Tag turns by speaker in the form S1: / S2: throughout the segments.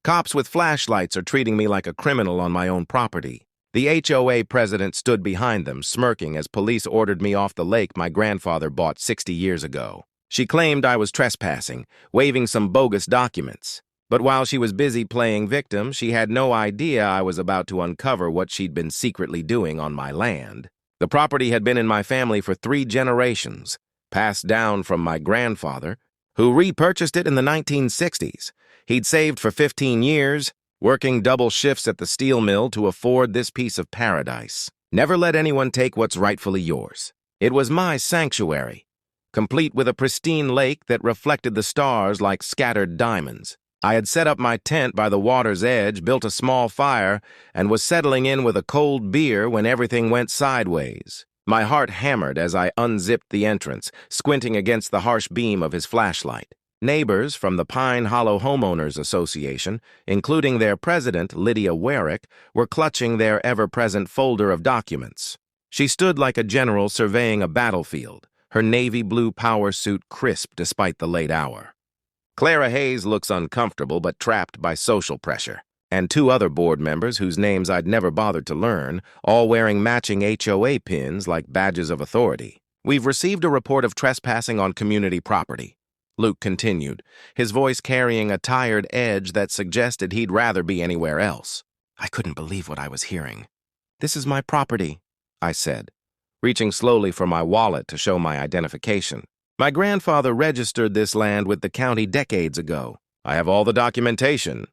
S1: Cops with flashlights are treating me like a criminal on my own property. The HOA president stood behind them, smirking as police ordered me off the lake my grandfather bought 60 years ago. She claimed I was trespassing, waving some bogus documents. But while she was busy playing victim, she had no idea I was about to uncover what she'd been secretly doing on my land. The property had been in my family for 3 generations, passed down from my grandfather, who repurchased it in the 1960s. He'd saved for 15 years, working double shifts at the steel mill to afford this piece of paradise. Never let anyone take what's rightfully yours. It was my sanctuary, complete with a pristine lake that reflected the stars like scattered diamonds. I had set up my tent by the water's edge, built a small fire, and was settling in with a cold beer when everything went sideways. My heart hammered as I unzipped the entrance, squinting against the harsh beam of his flashlight. Neighbors from the Pine Hollow Homeowners Association, including their president, Lydia Warrick, were clutching their ever-present folder of documents. She stood like a general surveying a battlefield, her navy blue power suit crisp despite the late hour. Clara Hayes looks uncomfortable but trapped by social pressure, and 2 other board members whose names I'd never bothered to learn, all wearing matching HOA pins like badges of authority. We've received a report of trespassing on community property, Luke continued, his voice carrying a tired edge that suggested he'd rather be anywhere else. I couldn't believe what I was hearing. "This is my property," I said, reaching slowly for my wallet to show my identification. "My grandfather registered this land with the county decades ago. I have all the documentation."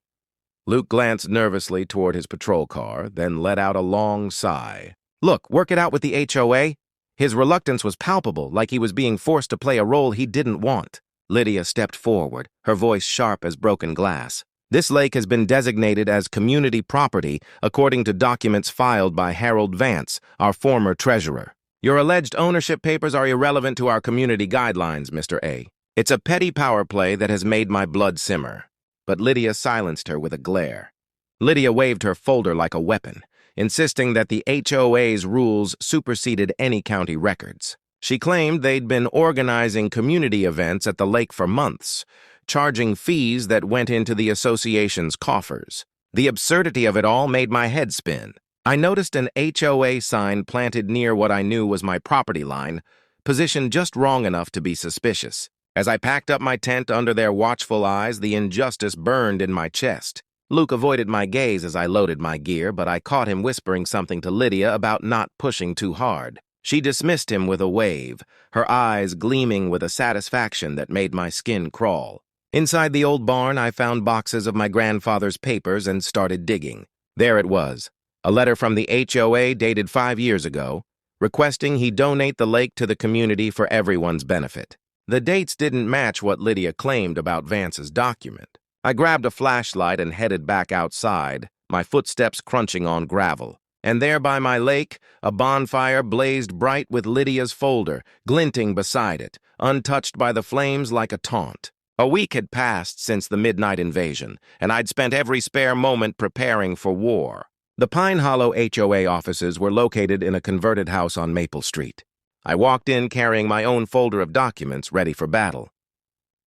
S1: Luke glanced nervously toward his patrol car, then let out a long sigh. "Look, work it out with the HOA." His reluctance was palpable, like he was being forced to play a role he didn't want. Lydia stepped forward, her voice sharp as broken glass. "This lake has been designated as community property according to documents filed by Harold Vance, our former treasurer. Your alleged ownership papers are irrelevant to our community guidelines, Mr. A. It's a petty power play that has made my blood simmer." But Lydia silenced her with a glare. Lydia waved her folder like a weapon, insisting that the HOA's rules superseded any county records. She claimed they'd been organizing community events at the lake for months, charging fees that went into the association's coffers. The absurdity of it all made my head spin. I noticed an HOA sign planted near what I knew was my property line, positioned just wrong enough to be suspicious. As I packed up my tent under their watchful eyes, the injustice burned in my chest. Luke avoided my gaze as I loaded my gear, but I caught him whispering something to Lydia about not pushing too hard. She dismissed him with a wave, her eyes gleaming with a satisfaction that made my skin crawl. Inside the old barn, I found boxes of my grandfather's papers and started digging. There it was, a letter from the HOA dated 5 years ago, requesting he donate the lake to the community for everyone's benefit. The dates didn't match what Lydia claimed about Vance's document. I grabbed a flashlight and headed back outside, my footsteps crunching on gravel. And there by my lake, a bonfire blazed bright with Lydia's folder, glinting beside it, untouched by the flames like a taunt. A week had passed since the midnight invasion, and I'd spent every spare moment preparing for war. The Pine Hollow HOA offices were located in a converted house on Maple Street. I walked in carrying my own folder of documents ready for battle.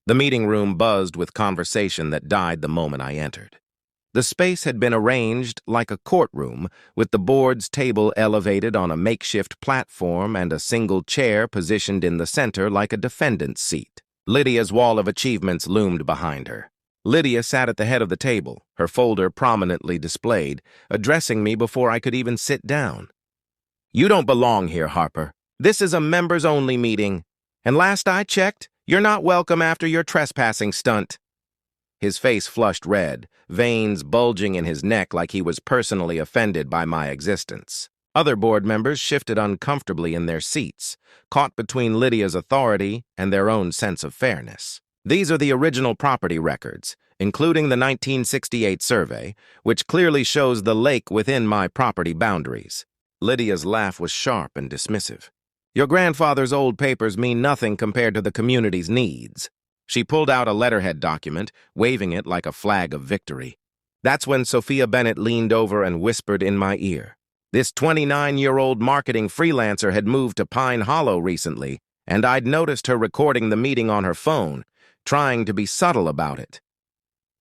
S1: The meeting room buzzed with conversation that died the moment I entered. The space had been arranged like a courtroom, with the board's table elevated on a makeshift platform and a single chair positioned in the center like a defendant's seat. Lydia's wall of achievements loomed behind her. Lydia sat at the head of the table, her folder prominently displayed, addressing me before I could even sit down. "You don't belong here, Harper. This is a members-only meeting. And last I checked, you're not welcome after your trespassing stunt." His face flushed red, veins bulging in his neck like he was personally offended by my existence. Other board members shifted uncomfortably in their seats, caught between Lydia's authority and their own sense of fairness. "These are the original property records, including the 1968 survey, which clearly shows the lake within my property boundaries." Lydia's laugh was sharp and dismissive. "Your grandfather's old papers mean nothing compared to the community's needs." She pulled out a letterhead document, waving it like a flag of victory. That's when Sophia Bennett leaned over and whispered in my ear. This 29-year-old marketing freelancer had moved to Pine Hollow recently, and I'd noticed her recording the meeting on her phone, trying to be subtle about it.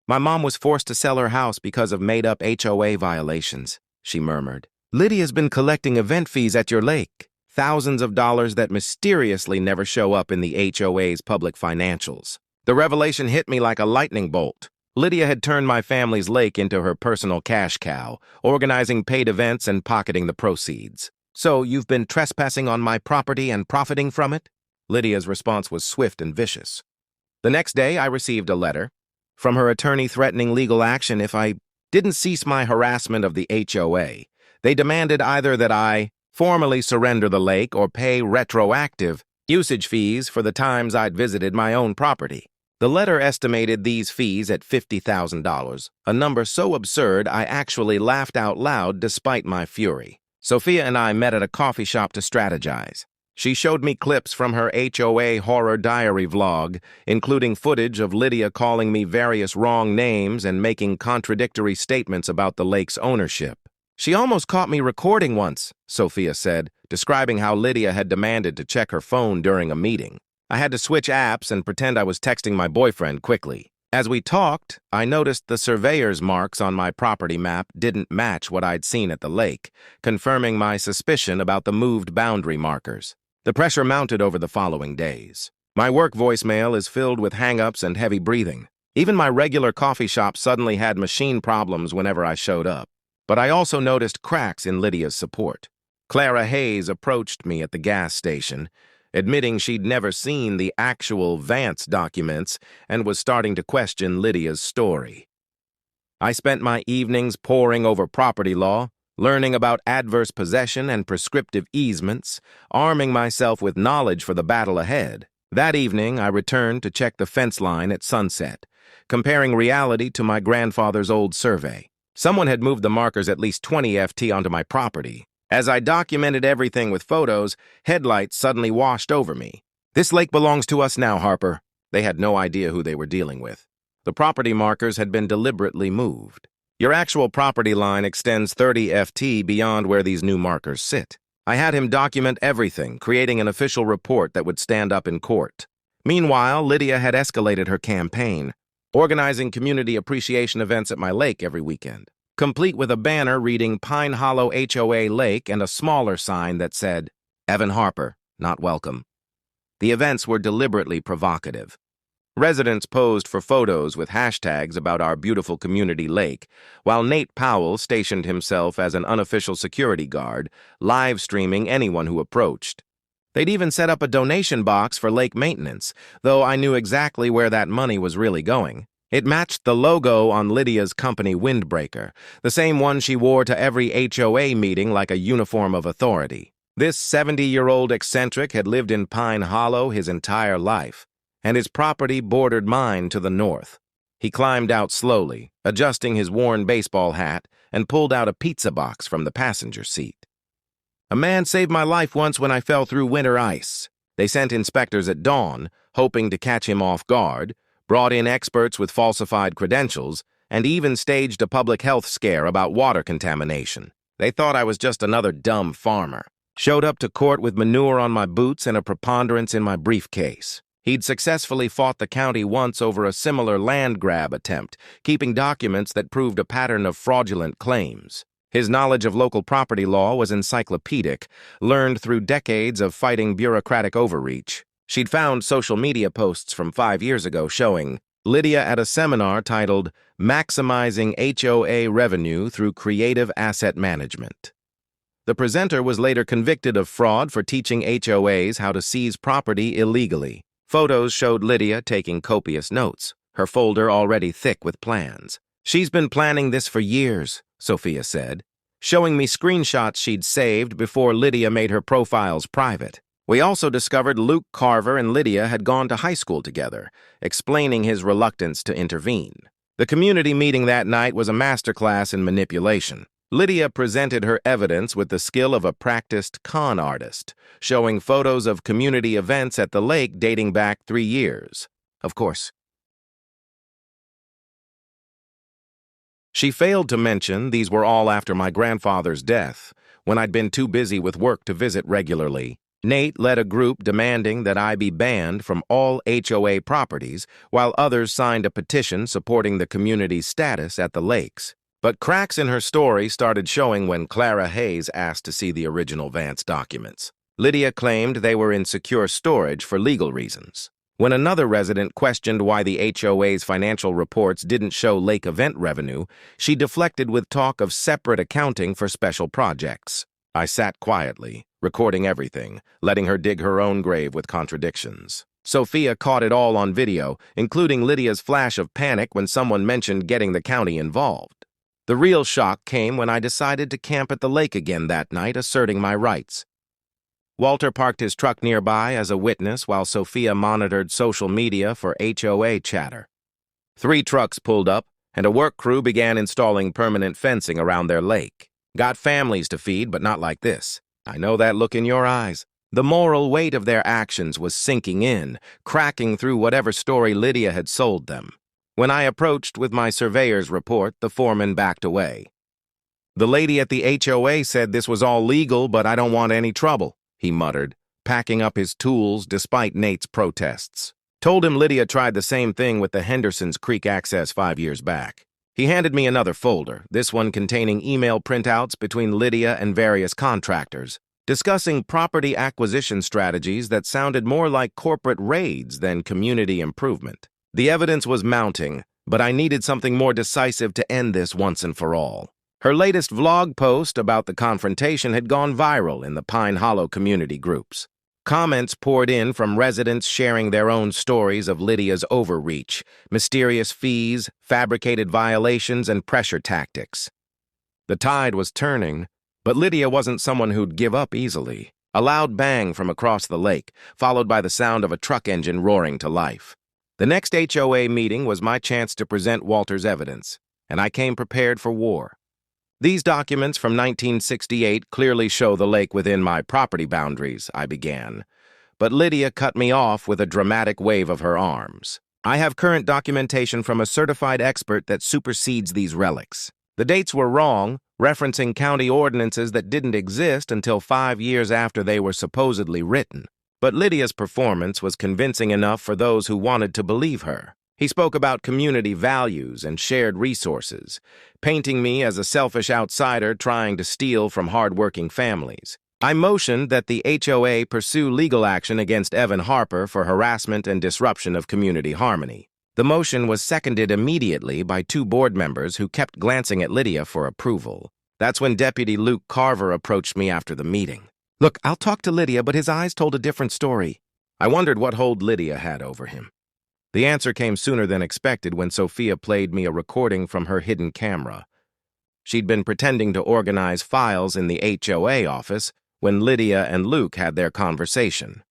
S1: My mom was forced to sell her house because of made-up HOA violations, she murmured. Lydia's been collecting event fees at your lake, thousands of dollars that mysteriously never show up in the HOA's public financials. The revelation hit me like a lightning bolt. Lydia had turned my family's lake into her personal cash cow, organizing paid events and pocketing the proceeds. So you've been trespassing on my property and profiting from it? Lydia's response was swift and vicious. The next day, I received a letter from her attorney threatening legal action if I didn't cease my harassment of the HOA. They demanded either that I formally surrender the lake or pay retroactive usage fees for the times I'd visited my own property. The letter estimated these fees at $50,000, a number so absurd I actually laughed out loud despite my fury. Sophia and I met at a coffee shop to strategize. She showed me clips from her HOA horror diary vlog, including footage of Lydia calling me various wrong names and making contradictory statements about the lake's ownership. She almost caught me recording once, Sophia said, describing how Lydia had demanded to check her phone during a meeting. I had to switch apps and pretend I was texting my boyfriend quickly. As we talked, I noticed the surveyor's marks on my property map didn't match what I'd seen at the lake, confirming my suspicion about the moved boundary markers. The pressure mounted over the following days. My work voicemail is filled with hang-ups and heavy breathing. Even my regular coffee shop suddenly had machine problems whenever I showed up. But I also noticed cracks in Lydia's support. Clara Hayes approached me at the gas station, admitting she'd never seen the actual Vance documents and was starting to question Lydia's story. I spent my evenings poring over property law, learning about adverse possession and prescriptive easements, arming myself with knowledge for the battle ahead. That evening, I returned to check the fence line at sunset, comparing reality to my grandfather's old survey. Someone had moved the markers at least 20 FT onto my property. As I documented everything with photos, headlights suddenly washed over me. "This lake belongs to us now, Harper." They had no idea who they were dealing with. The property markers had been deliberately moved. "Your actual property line extends 30 FT beyond where these new markers sit." I had him document everything, creating an official report that would stand up in court. Meanwhile, Lydia had escalated her campaign, organizing community appreciation events at my lake every weekend, complete with a banner reading Pine Hollow HOA Lake and a smaller sign that said, "Evan Harper, not welcome." The events were deliberately provocative. Residents posed for photos with hashtags about our beautiful community lake, while Nate Powell stationed himself as an unofficial security guard, live streaming anyone who approached. They'd even set up a donation box for lake maintenance, though I knew exactly where that money was really going. It matched the logo on Lydia's company windbreaker, the same one she wore to every HOA meeting like a uniform of authority. This 70-year-old eccentric had lived in Pine Hollow his entire life, and his property bordered mine to the north. He climbed out slowly, adjusting his worn baseball hat, and pulled out a pizza box from the passenger seat. "A man saved my life once when I fell through winter ice. They sent inspectors at dawn, hoping to catch him off guard, brought in experts with falsified credentials, and even staged a public health scare about water contamination. They thought I was just another dumb farmer. Showed up to court with manure on my boots and a preponderance in my briefcase. He'd successfully fought the county once over a similar land grab attempt, keeping documents that proved a pattern of fraudulent claims. His knowledge of local property law was encyclopedic, learned through decades of fighting bureaucratic overreach. She'd found social media posts from 5 years ago showing Lydia at a seminar titled Maximizing HOA Revenue Through Creative Asset Management. The presenter was later convicted of fraud for teaching HOAs how to seize property illegally. Photos showed Lydia taking copious notes, her folder already thick with plans. "She's been planning this for years," Sophia said, showing me screenshots she'd saved before Lydia made her profiles private. We also discovered Luke Carver and Lydia had gone to high school together, explaining his reluctance to intervene. The community meeting that night was a masterclass in manipulation. Lydia presented her evidence with the skill of a practiced con artist, showing photos of community events at the lake dating back 3 years. Of course, she failed to mention these were all after my grandfather's death, when I'd been too busy with work to visit regularly. Nate led a group demanding that I be banned from all HOA properties, while others signed a petition supporting the community's status at the lakes. But cracks in her story started showing when Clara Hayes asked to see the original Vance documents. Lydia claimed they were in secure storage for legal reasons. When another resident questioned why the HOA's financial reports didn't show lake event revenue, she deflected with talk of separate accounting for special projects. I sat quietly, recording everything, letting her dig her own grave with contradictions. Sophia caught it all on video, including Lydia's flash of panic when someone mentioned getting the county involved. The real shock came when I decided to camp at the lake again that night, asserting my rights. Walter parked his truck nearby as a witness while Sophia monitored social media for HOA chatter. 3 trucks pulled up, and a work crew began installing permanent fencing around their lake. Got families to feed, but not like this. I know that look in your eyes. The moral weight of their actions was sinking in, cracking through whatever story Lydia had sold them. When I approached with my surveyor's report, the foreman backed away. "The lady at the HOA said this was all legal, but I don't want any trouble," he muttered, packing up his tools despite Nate's protests. Told him Lydia tried the same thing with the Henderson's Creek access 5 years back. He handed me another folder, this one containing email printouts between Lydia and various contractors, discussing property acquisition strategies that sounded more like corporate raids than community improvement. The evidence was mounting, but I needed something more decisive to end this once and for all. Her latest vlog post about the confrontation had gone viral in the Pine Hollow community groups. Comments poured in from residents sharing their own stories of Lydia's overreach, mysterious fees, fabricated violations, and pressure tactics. The tide was turning, but Lydia wasn't someone who'd give up easily. A loud bang from across the lake, followed by the sound of a truck engine roaring to life. The next HOA meeting was my chance to present Walter's evidence, and I came prepared for war. These documents from 1968 clearly show the lake within my property boundaries, I began. But Lydia cut me off with a dramatic wave of her arms. "I have current documentation from a certified expert that supersedes these relics. The dates were wrong, referencing county ordinances that didn't exist until 5 years after they were supposedly written. But Lydia's performance was convincing enough for those who wanted to believe her. He spoke about community values and shared resources, painting me as a selfish outsider trying to steal from hard-working families. I motioned that the HOA pursue legal action against Evan Harper for harassment and disruption of community harmony. The motion was seconded immediately by 2 board members who kept glancing at Lydia for approval. That's when Deputy Luke Carver approached me after the meeting. "Look, I'll talk to Lydia, but his eyes told a different story." I wondered what hold Lydia had over him. The answer came sooner than expected when Sophia played me a recording from her hidden camera. She'd been pretending to organize files in the HOA office when Lydia and Luke had their conversation.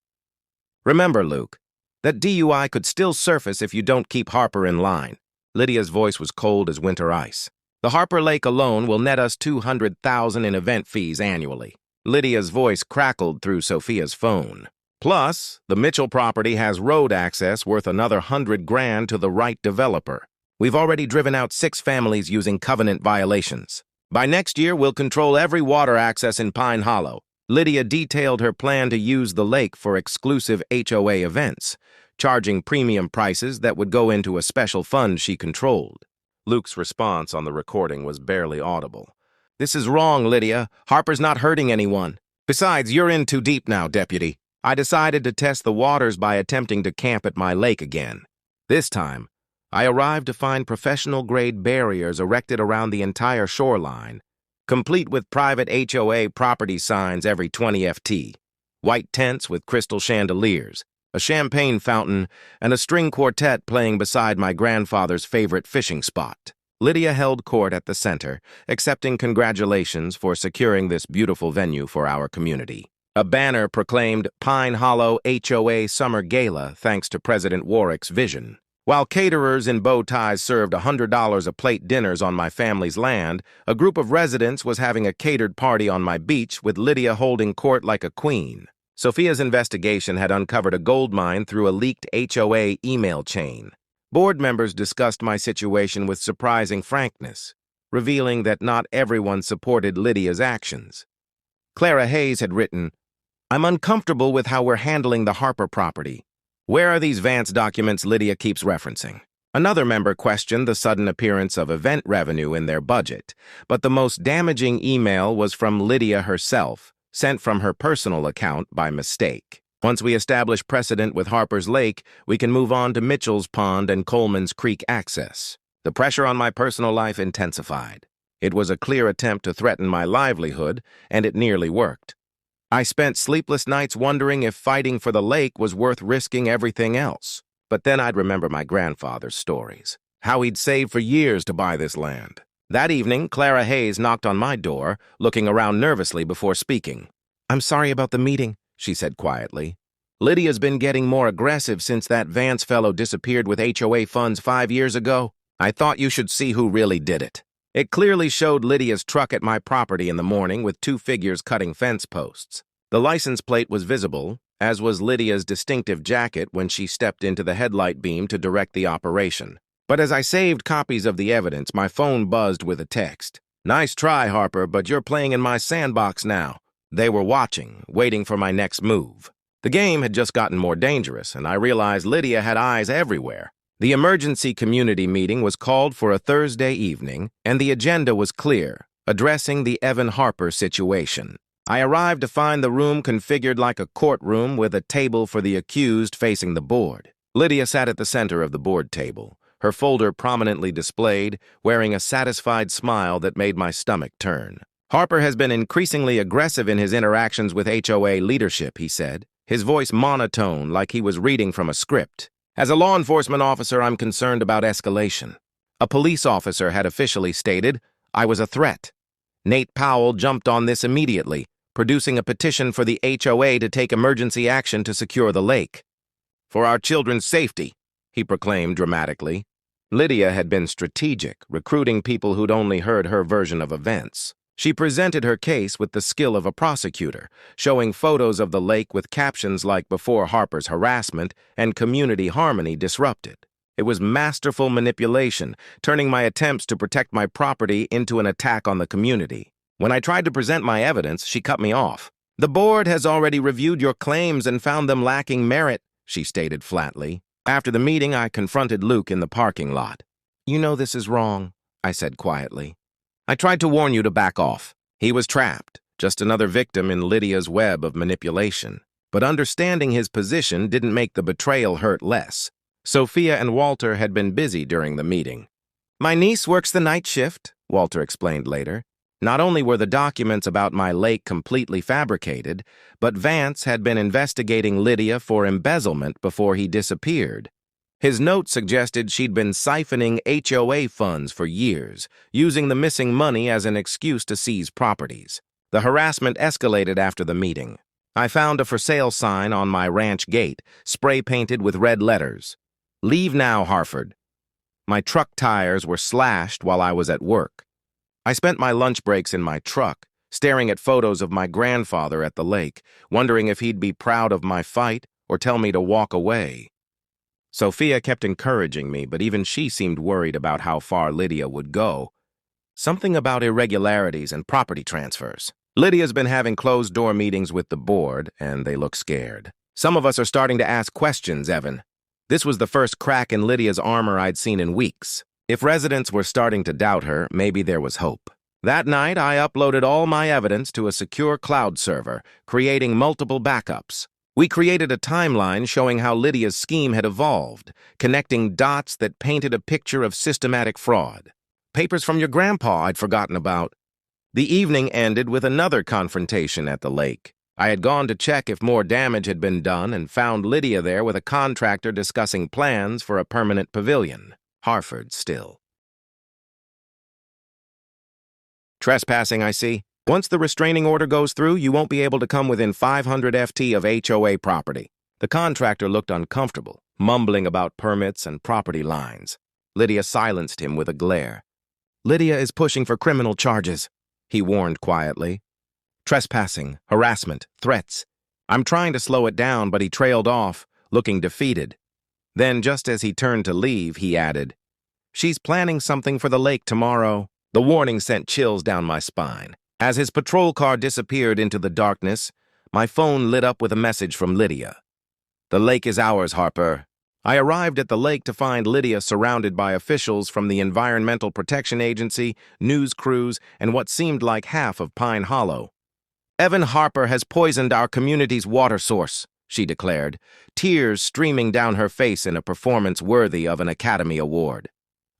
S1: "Remember, Luke, that DUI could still surface if you don't keep Harper in line." Lydia's voice was cold as winter ice. "The Harper Lake alone will net us $200,000 in event fees annually." Lydia's voice crackled through Sophia's phone. "Plus, the Mitchell property has road access worth another $100,000 to the right developer. We've already driven out 6 families using covenant violations. By next year, we'll control every water access in Pine Hollow." Lydia detailed her plan to use the lake for exclusive HOA events, charging premium prices that would go into a special fund she controlled. Luke's response on the recording was barely audible. "This is wrong, Lydia. Harper's not hurting anyone. Besides, you're in too deep now, Deputy." I decided to test the waters by attempting to camp at my lake again. This time, I arrived to find professional-grade barriers erected around the entire shoreline, complete with private HOA property signs every 20 FT, white tents with crystal chandeliers, a champagne fountain, and a string quartet playing beside my grandfather's favorite fishing spot. Lydia held court at the center, accepting congratulations for securing this beautiful venue for our community. A banner proclaimed Pine Hollow HOA Summer Gala thanks to President Warwick's vision. While caterers in bow ties served $100 a plate dinners on my family's land, a group of residents was having a catered party on my beach with Lydia holding court like a queen. Sophia's investigation had uncovered a gold mine through a leaked HOA email chain. Board members discussed my situation with surprising frankness, revealing that not everyone supported Lydia's actions. Clara Hayes had written, I'm uncomfortable with how we're handling the Harper property. Where are these Vance documents Lydia keeps referencing? Another member questioned the sudden appearance of event revenue in their budget, but the most damaging email was from Lydia herself, sent from her personal account by mistake. Once we establish precedent with Harper's Lake, we can move on to Mitchell's Pond and Coleman's Creek access. The pressure on my personal life intensified. It was a clear attempt to threaten my livelihood, and it nearly worked. I spent sleepless nights wondering if fighting for the lake was worth risking everything else. But then I'd remember my grandfather's stories, how he'd saved for years to buy this land. That evening, Clara Hayes knocked on my door, looking around nervously before speaking. "I'm sorry about the meeting," she said quietly. "Lydia's been getting more aggressive since that Vance fellow disappeared with HOA funds 5 years ago. I thought you should see who really did it." It clearly showed Lydia's truck at my property in the morning with 2 figures cutting fence posts. The license plate was visible, as was Lydia's distinctive jacket when she stepped into the headlight beam to direct the operation. But as I saved copies of the evidence, my phone buzzed with a text. "Nice try, Harper, but you're playing in my sandbox now." They were watching, waiting for my next move. The game had just gotten more dangerous, and I realized Lydia had eyes everywhere. The emergency community meeting was called for a Thursday evening, and the agenda was clear, addressing the Evan Harper situation. I arrived to find the room configured like a courtroom with a table for the accused facing the board. Lydia sat at the center of the board table, her folder prominently displayed, wearing a satisfied smile that made my stomach turn. "Harper has been increasingly aggressive in his interactions with HOA leadership," he said, his voice monotone like he was reading from a script. "As a law enforcement officer, I'm concerned about escalation." A police officer had officially stated I was a threat. Nate Powell jumped on this immediately, producing a petition for the HOA to take emergency action to secure the lake. "For our children's safety," he proclaimed dramatically. Lydia had been strategic, recruiting people who'd only heard her version of events. She presented her case with the skill of a prosecutor, showing photos of the lake with captions like "Before Harper's harassment" and "Community harmony disrupted." It was masterful manipulation, turning my attempts to protect my property into an attack on the community. When I tried to present my evidence, she cut me off. "The board has already reviewed your claims and found them lacking merit," she stated flatly. After the meeting, I confronted Luke in the parking lot. "You know this is wrong," I said quietly. "I tried to warn you to back off." He was trapped, just another victim in Lydia's web of manipulation. But understanding his position didn't make the betrayal hurt less. Sophia and Walter had been busy during the meeting. "My niece works the night shift," Walter explained later. Not only were the documents about my lake completely fabricated, but Vance had been investigating Lydia for embezzlement before he disappeared. His note suggested she'd been siphoning HOA funds for years, using the missing money as an excuse to seize properties. The harassment escalated after the meeting. I found a for sale sign on my ranch gate, spray-painted with red letters. "Leave now, Harford." My truck tires were slashed while I was at work. I spent my lunch breaks in my truck, staring at photos of my grandfather at the lake, wondering if he'd be proud of my fight or tell me to walk away. Sophia kept encouraging me, but even she seemed worried about how far Lydia would go. Something about irregularities and property transfers. Lydia's been having closed-door meetings with the board, and they look scared. "Some of us are starting to ask questions, Evan." This was the first crack in Lydia's armor I'd seen in weeks. If residents were starting to doubt her, maybe there was hope. That night, I uploaded all my evidence to a secure cloud server, creating multiple backups. We created a timeline showing how Lydia's scheme had evolved, connecting dots that painted a picture of systematic fraud. Papers from your grandpa I'd forgotten about. The evening ended with another confrontation at the lake. I had gone to check if more damage had been done and found Lydia there with a contractor discussing plans for a permanent pavilion. Harford still. "Trespassing, I see. Once the restraining order goes through, you won't be able to come within 500 FT of HOA property." The contractor looked uncomfortable, mumbling about permits and property lines. Lydia silenced him with a glare. "Lydia is pushing for criminal charges," he warned quietly. "Trespassing, harassment, threats. I'm trying to slow it down, but he trailed off, looking defeated. Then, just as he turned to leave, he added, "She's planning something for the lake tomorrow." The warning sent chills down my spine. As his patrol car disappeared into the darkness, My phone lit up with a message from Lydia. "The lake is ours, Harper." I arrived at the lake to find Lydia surrounded by officials from the Environmental Protection Agency, news crews, and what seemed like half of Pine Hollow. "Evan Harper has poisoned our community's water source," she declared, tears streaming down her face in a performance worthy of an Academy Award.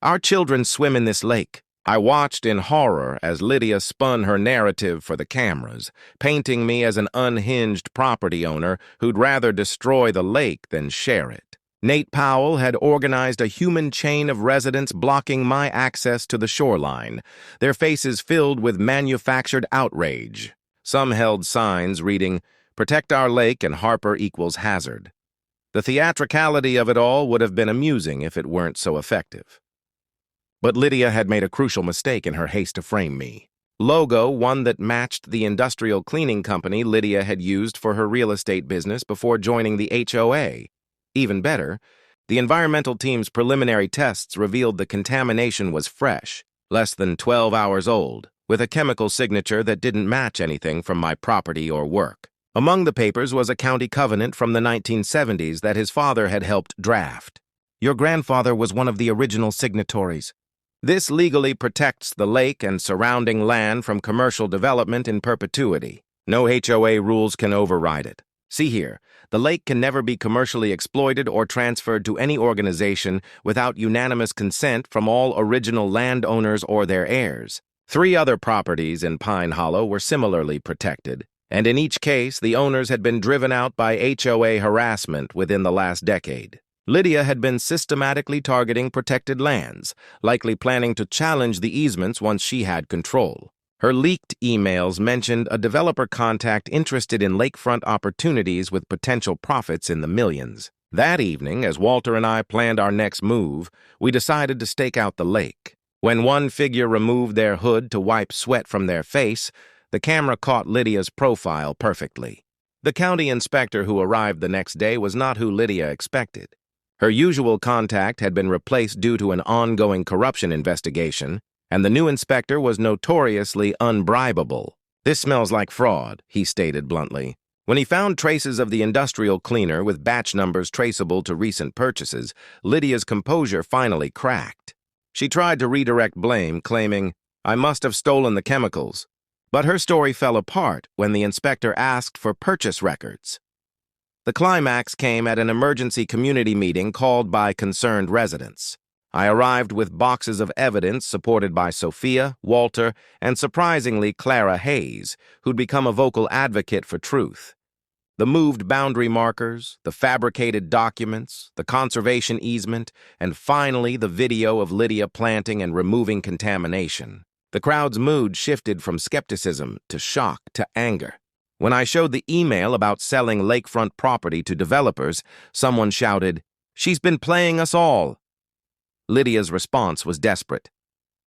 S1: "Our children swim in this lake." I watched in horror as Lydia spun her narrative for the cameras, painting me as an unhinged property owner who'd rather destroy the lake than share it. Nate Powell had organized a human chain of residents blocking my access to the shoreline, their faces filled with manufactured outrage. Some held signs reading, "Protect our lake and Harper equals hazard." The theatricality of it all would have been amusing if it weren't so effective. But Lydia had made a crucial mistake in her haste to frame me. Logo, one that matched the industrial cleaning company Lydia had used for her real estate business before joining the HOA. Even better, the environmental team's preliminary tests revealed the contamination was fresh, less than 12 hours old, with a chemical signature that didn't match anything from my property or work. Among the papers was a county covenant from the 1970s that his father had helped draft. "Your grandfather was one of the original signatories. This legally protects the lake and surrounding land from commercial development in perpetuity. No HOA rules can override it. See here, the lake can never be commercially exploited or transferred to any organization without unanimous consent from all original landowners or their heirs." 3 other properties in Pine Hollow were similarly protected, and in each case, the owners had been driven out by HOA harassment within the last decade. Lydia had been systematically targeting protected lands, likely planning to challenge the easements once she had control. Her leaked emails mentioned a developer contact interested in lakefront opportunities with potential profits in the millions. That evening, as Walter and I planned our next move, we decided to stake out the lake. When one figure removed their hood to wipe sweat from their face, the camera caught Lydia's profile perfectly. The county inspector who arrived the next day was not who Lydia expected. Her usual contact had been replaced due to an ongoing corruption investigation, and the new inspector was notoriously unbribable. "This smells like fraud," he stated bluntly. When he found traces of the industrial cleaner with batch numbers traceable to recent purchases, Lydia's composure finally cracked. She tried to redirect blame, claiming, "I must have stolen the chemicals." But her story fell apart when the inspector asked for purchase records. The climax came at an emergency community meeting called by concerned residents. I arrived with boxes of evidence supported by Sophia, Walter, and surprisingly Clara Hayes, who'd become a vocal advocate for truth. The moved boundary markers, the fabricated documents, the conservation easement, and finally the video of Lydia planting and removing contamination. The crowd's mood shifted from skepticism to shock to anger. When I showed the email about selling lakefront property to developers, someone shouted, "She's been playing us all." Lydia's response was desperate.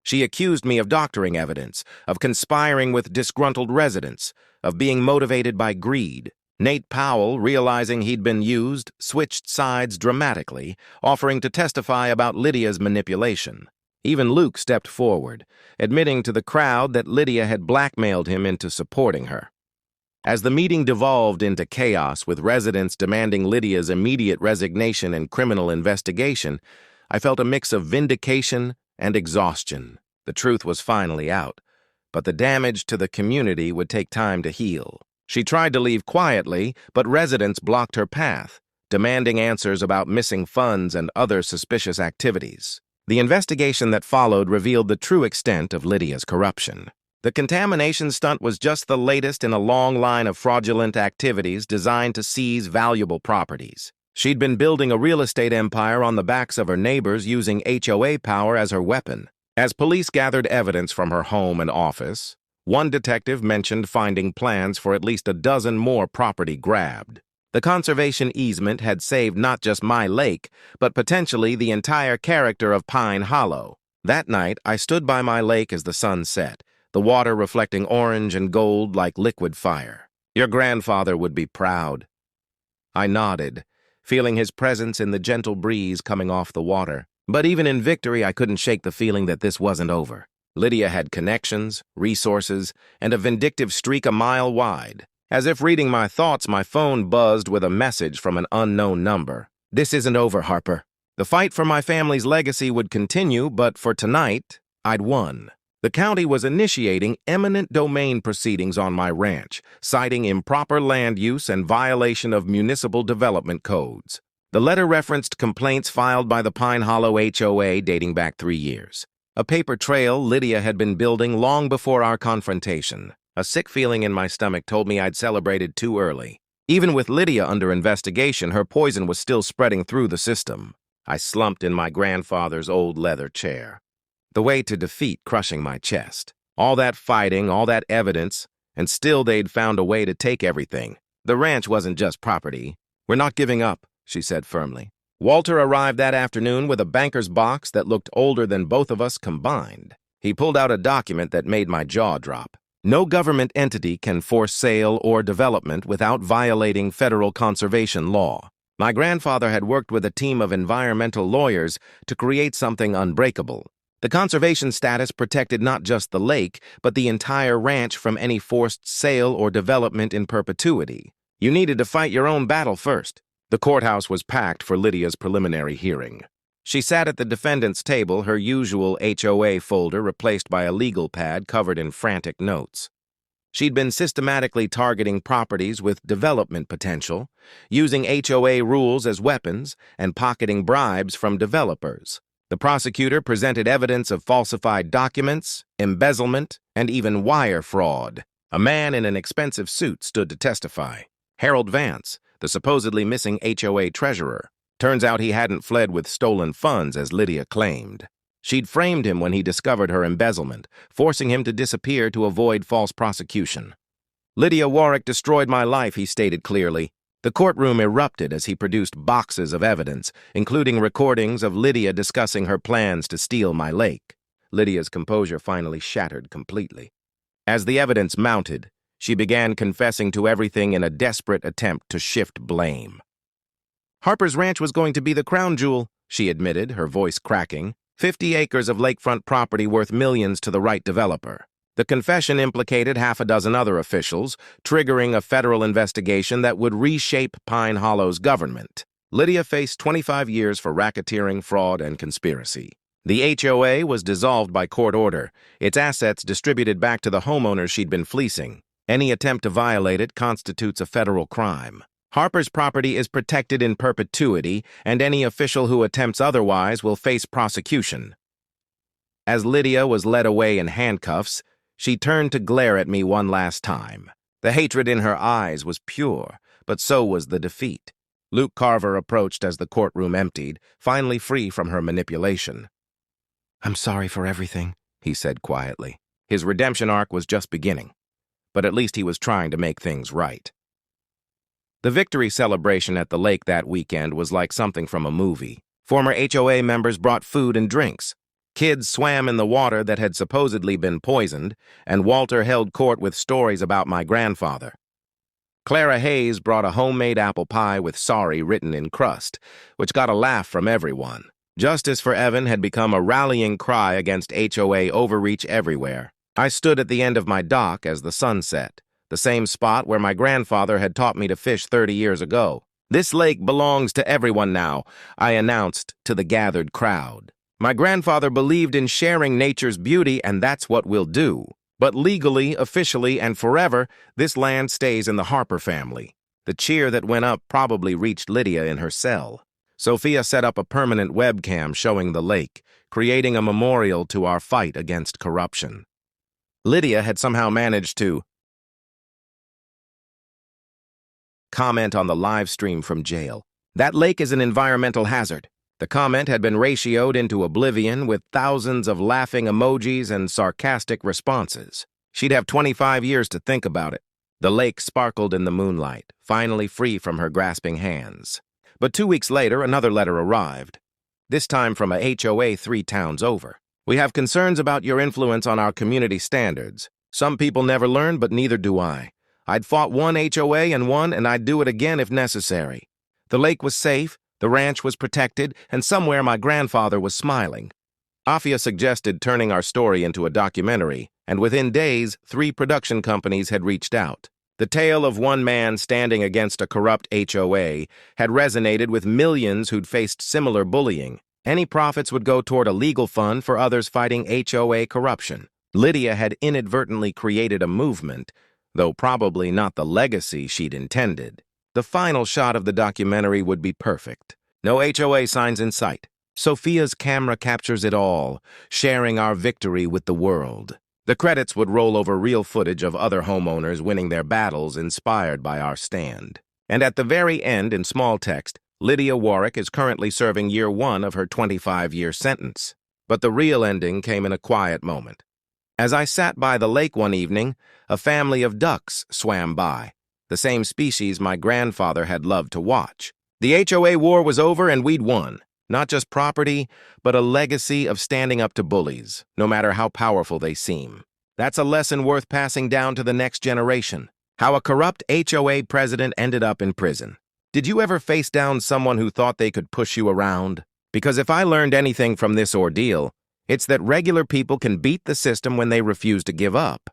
S1: She accused me of doctoring evidence, of conspiring with disgruntled residents, of being motivated by greed. Nate Powell, realizing he'd been used, switched sides dramatically, offering to testify about Lydia's manipulation. Even Luke stepped forward, admitting to the crowd that Lydia had blackmailed him into supporting her. As the meeting devolved into chaos with residents demanding Lydia's immediate resignation and criminal investigation, I felt a mix of vindication and exhaustion. The truth was finally out, but the damage to the community would take time to heal. She tried to leave quietly, but residents blocked her path, demanding answers about missing funds and other suspicious activities. The investigation that followed revealed the true extent of Lydia's corruption. The contamination stunt was just the latest in a long line of fraudulent activities designed to seize valuable properties. She'd been building a real estate empire on the backs of her neighbors using HOA power as her weapon. As police gathered evidence from her home and office, one detective mentioned finding plans for at least a dozen more property grabbed. The conservation easement had saved not just my lake, but potentially the entire character of Pine Hollow. That night, I stood by my lake as the sun set, the water reflecting orange and gold like liquid fire. "Your grandfather would be proud." I nodded, feeling his presence in the gentle breeze coming off the water. But even in victory, I couldn't shake the feeling that this wasn't over. Lydia had connections, resources, and a vindictive streak a mile wide. As if reading my thoughts, my phone buzzed with a message from an unknown number. "This isn't over, Harper. The fight for my family's legacy would continue, but for tonight, I'd won." The county was initiating eminent domain proceedings on my ranch, citing improper land use and violation of municipal development codes. The letter referenced complaints filed by the Pine Hollow HOA dating back 3 years. A paper trail Lydia had been building long before our confrontation. A sick feeling in my stomach told me I'd celebrated too early. Even with Lydia under investigation, her poison was still spreading through the system. I slumped in my grandfather's old leather chair. The way to defeat crushing my chest. All that fighting, all that evidence, and still they'd found a way to take everything. The ranch wasn't just property. "We're not giving up," she said firmly. Walter arrived that afternoon with a banker's box that looked older than both of us combined. He pulled out a document that made my jaw drop. No government entity can force sale or development without violating federal conservation law. My grandfather had worked with a team of environmental lawyers to create something unbreakable. The conservation status protected not just the lake, but the entire ranch from any forced sale or development in perpetuity. You needed to fight your own battle first. The courthouse was packed for Lydia's preliminary hearing. She sat at the defendant's table, her usual HOA folder replaced by a legal pad covered in frantic notes. She'd been systematically targeting properties with development potential, using HOA rules as weapons, and pocketing bribes from developers. The prosecutor presented evidence of falsified documents, embezzlement, and even wire fraud. A man in an expensive suit stood to testify. Harold Vance, the supposedly missing HOA treasurer. Turns out he hadn't fled with stolen funds, as Lydia claimed. She'd framed him when he discovered her embezzlement, forcing him to disappear to avoid false prosecution. "Lydia Warwick destroyed my life," he stated clearly. The courtroom erupted as he produced boxes of evidence, including recordings of Lydia discussing her plans to steal my lake. Lydia's composure finally shattered completely. As the evidence mounted, she began confessing to everything in a desperate attempt to shift blame. "Harper's Ranch was going to be the crown jewel," she admitted, her voice cracking. 50 acres of lakefront property worth millions to the right developer. The confession implicated half a dozen other officials, triggering a federal investigation that would reshape Pine Hollow's government. Lydia faced 25 years for racketeering, fraud, and conspiracy. The HOA was dissolved by court order, its assets distributed back to the homeowners she'd been fleecing. Any attempt to violate it constitutes a federal crime. Harper's property is protected in perpetuity, and any official who attempts otherwise will face prosecution. As Lydia was led away in handcuffs, she turned to glare at me one last time. The hatred in her eyes was pure, but so was the defeat. Luke Carver approached as the courtroom emptied, finally free from her manipulation. "I'm sorry for everything," he said quietly. His redemption arc was just beginning, but at least he was trying to make things right. The victory celebration at the lake that weekend was like something from a movie. Former HOA members brought food and drinks. Kids swam in the water that had supposedly been poisoned, and Walter held court with stories about my grandfather. Clara Hayes brought a homemade apple pie with "sorry" written in crust, which got a laugh from everyone. Justice for Evan had become a rallying cry against HOA overreach everywhere. I stood at the end of my dock as the sun set, the same spot where my grandfather had taught me to fish 30 years ago. "This lake belongs to everyone now," I announced to the gathered crowd. "My grandfather believed in sharing nature's beauty, and that's what we'll do. But legally, officially, and forever, this land stays in the Harper family." The cheer that went up probably reached Lydia in her cell. Sophia set up a permanent webcam showing the lake, creating a memorial to our fight against corruption. Lydia had somehow managed to comment on the live stream from jail. "That lake is an environmental hazard." The comment had been ratioed into oblivion with thousands of laughing emojis and sarcastic responses. She'd have 25 years to think about it. The lake sparkled in the moonlight, finally free from her grasping hands. But 2 weeks later, another letter arrived, this time from a HOA 3 towns over. "We have concerns about your influence on our community standards. Some people never learn, but neither do I. I'd fought one HOA and won, and I'd do it again if necessary. The lake was safe, the ranch was protected, and somewhere my grandfather was smiling." Afia suggested turning our story into a documentary, and within days, 3 production companies had reached out. The tale of one man standing against a corrupt HOA had resonated with millions who'd faced similar bullying. Any profits would go toward a legal fund for others fighting HOA corruption. Lydia had inadvertently created a movement, though probably not the legacy she'd intended. The final shot of the documentary would be perfect. No HOA signs in sight. Sophia's camera captures it all, sharing our victory with the world. The credits would roll over real footage of other homeowners winning their battles inspired by our stand. And at the very end, in small text, Lydia Warwick is currently serving year 1 of her 25-year sentence. But the real ending came in a quiet moment. As I sat by the lake one evening, a family of ducks swam by, the same species my grandfather had loved to watch. The HOA war was over and we'd won. Not just property, but a legacy of standing up to bullies, no matter how powerful they seem. That's a lesson worth passing down to the next generation. How a corrupt HOA president ended up in prison. Did you ever face down someone who thought they could push you around? Because if I learned anything from this ordeal, it's that regular people can beat the system when they refuse to give up.